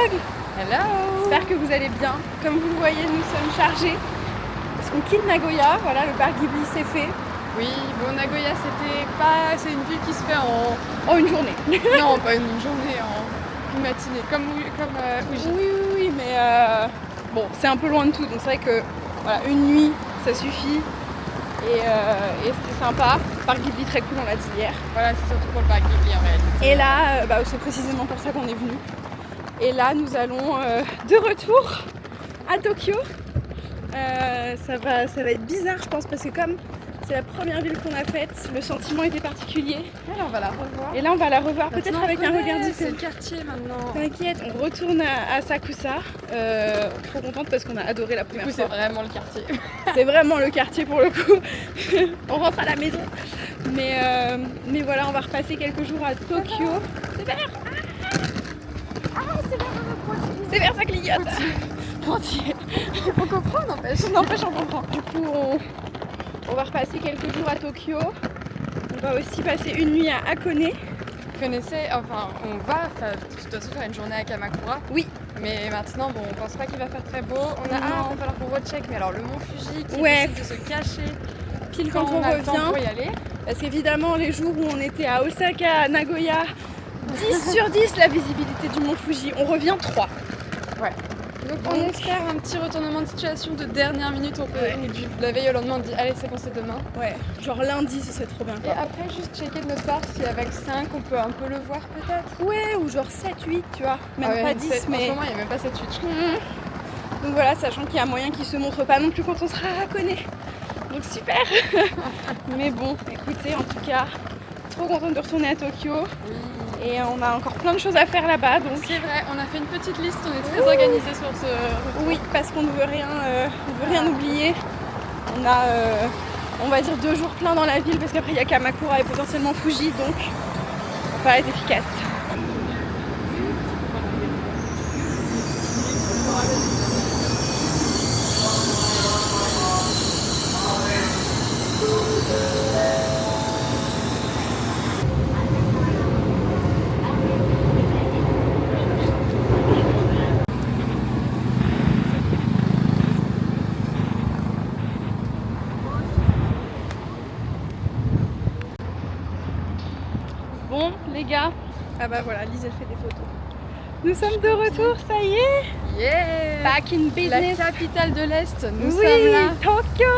vlog. Hello. J'espère que vous allez bien. Comme vous le voyez, nous sommes chargés. Parce qu'on quitte Nagoya, voilà, le parc Ghibli c'est fait. Oui, bon, Nagoya c'est une ville qui se fait en une journée. Non, pas une journée, en une matinée, comme Uji. Oui, mais bon, c'est un peu loin de tout, donc c'est vrai que voilà, une nuit, ça suffit. Et c'était sympa. Parc Ghibli très cool, on l'a dit hier. Voilà, c'est surtout pour le parc Ghibli en réalité. Et là, c'est précisément pour ça qu'on est venu. Et là, nous allons de retour à Tokyo. Ça va être bizarre, je pense, parce que comme c'est la première ville qu'on a faite, le sentiment était particulier. Et là, on va la revoir. Et là, on va la revoir, peut-être avec un regard différent. C'est le quartier maintenant. T'inquiète, on retourne à Sakusa. Trop contente parce qu'on a adoré la première fois. C'est vraiment le quartier. C'est vraiment le quartier pour le coup. On rentre à la maison. Mais voilà, on va repasser quelques jours à Tokyo. C'est vert. C'est vert, ça clignote. Entier. On comprend, n'empêche. N'empêche, on comprend. Du coup, on va repasser quelques jours à Tokyo. On va aussi passer une nuit à Hakone. Vous connaissez, enfin, on va de toute façon faire une journée à Kamakura. Oui. Mais maintenant, bon, on pense pas qu'il va faire très beau. Il va falloir qu'on recheck. Mais alors, le mont Fuji qui décide de se cacher pile quand on a le temps pour y aller. Parce qu'évidemment, les jours où on était à Osaka, à Nagoya, 10 sur 10 la visibilité du mont Fuji. On revient 3. Ouais. Donc on espère un petit retournement de situation de dernière minute. On peut, la veille au lendemain, on dit allez, c'est bon, c'est demain. Ouais, genre lundi, ce serait trop bien. Et après, juste checker de notre part si avec 5 on peut un peu le voir peut-être. Ouais, ou genre 7, 8, tu vois. Même pas 10, 7, mais. En ce moment, il n'y a même pas 7, 8, je crois. Donc voilà, sachant qu'il y a moyen qu'il se montre pas non plus quand on sera à Hakone. Donc super. Mais bon, écoutez, en tout cas, trop contente de retourner à Tokyo. Et on a encore plein de choses à faire là-bas, donc... C'est vrai, on a fait une petite liste, on est très organisés sur ce retour. Oui, parce qu'on ne veut rien oublier. On a, on va dire 2 jours pleins dans la ville, parce qu'après il y a Kamakura et potentiellement Fuji, donc on va être efficace. Bon les gars, ah bah voilà, Lise elle fait des photos. Nous sommes de retour, ça y est. Yeah. Back in business. La capitale de l'Est, nous sommes là. Tokyo.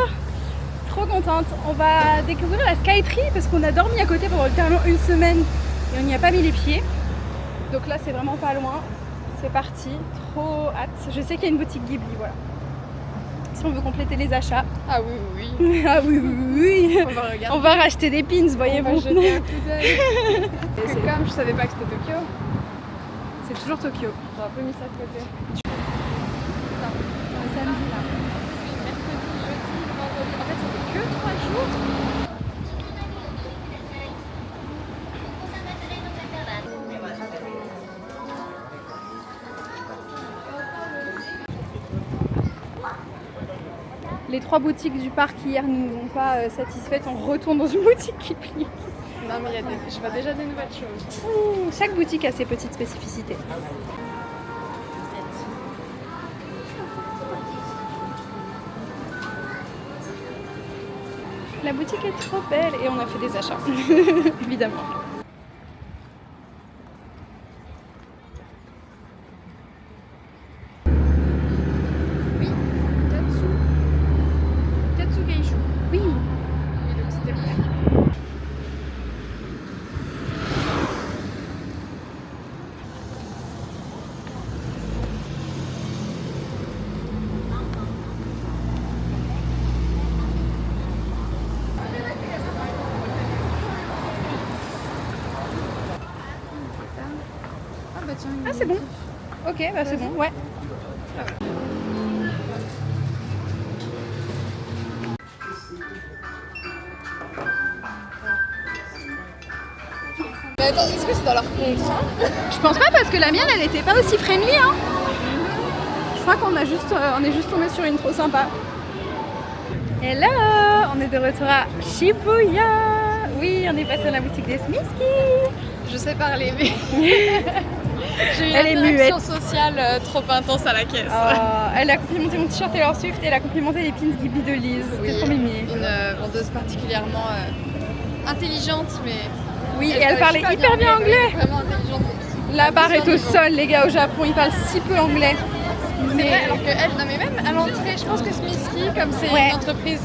Trop contente. On va découvrir la Skytree parce qu'on a dormi à côté pendant littéralement une semaine et on n'y a pas mis les pieds. Donc là c'est vraiment pas loin. C'est parti, trop hâte. Je sais qu'il y a une boutique Ghibli, voilà. Si on veut compléter les achats. Ah oui. Ah oui. On va regarder. On va racheter des pins, voyez-vous. On va jeter un coup d'œil. C'est comme je savais pas que c'était Tokyo. C'est toujours Tokyo. J'ai un peu mis ça de côté. Samedi là. Mercredi, jeudi, vendredi. En fait, ça fait que 3 jours. Les 3 boutiques du parc hier ne nous ont pas satisfaites. On retourne dans une boutique Ghibli. Non mais je vois déjà des nouvelles choses. Chaque boutique a ses petites spécificités. La boutique est trop belle et on a fait des achats, évidemment. Oui, Katsu Geishu. Oui. Oui, donc c'était vrai. Ah c'est bon. Ok, bah c'est bon, ouais. Mais attends, est-ce que c'est dans leur contrat? Je pense pas parce que la mienne elle était pas aussi friendly hein. Je crois qu'on a juste, on est juste tombé sur une trop sympa. Hello, on est de retour à Shibuya. Oui, on est passé à la boutique des Smiski. Je sais parler mais... J'ai eu Elle est une muette. interaction sociale trop intense à la caisse. Elle a complimenté mon t-shirt Taylor Swift et elle a complimenté les pins Ghibli de Liz. C'était trop mimi. Une vendeuse particulièrement intelligente, mais... Oui, et elle parlait hyper bien anglais. Vraiment intelligente. La barre est au sol, les gars, au Japon, ils parlent si peu anglais. C'est vrai, alors que elle, non mais même à l'entrée, je pense que Smisky, comme c'est une entreprise,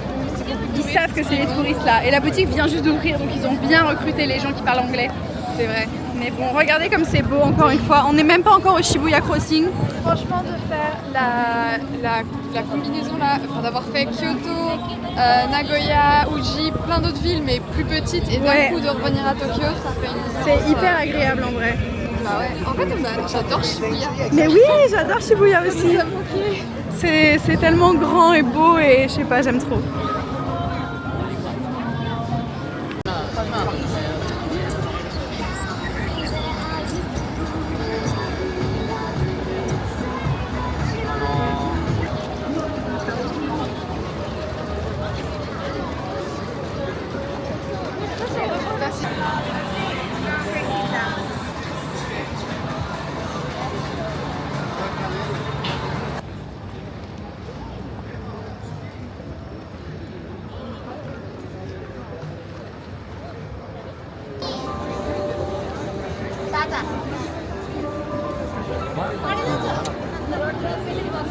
ils savent que c'est les touristes là. Et la boutique vient juste d'ouvrir, donc ils ont bien recruté les gens qui parlent anglais. C'est vrai. Mais bon, regardez comme c'est beau encore une fois. On n'est même pas encore au Shibuya Crossing. Franchement, de faire la combinaison là, enfin, d'avoir fait Kyoto, Nagoya, Uji, plein d'autres villes mais plus petites et d'un coup de revenir à Tokyo, ça fait une différence. C'est hyper agréable en vrai. Bah ouais. En fait, j'adore Shibuya. Mais oui, j'adore Shibuya aussi. C'est tellement grand et beau et je sais pas, j'aime trop.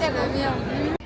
C'est la meilleure vue.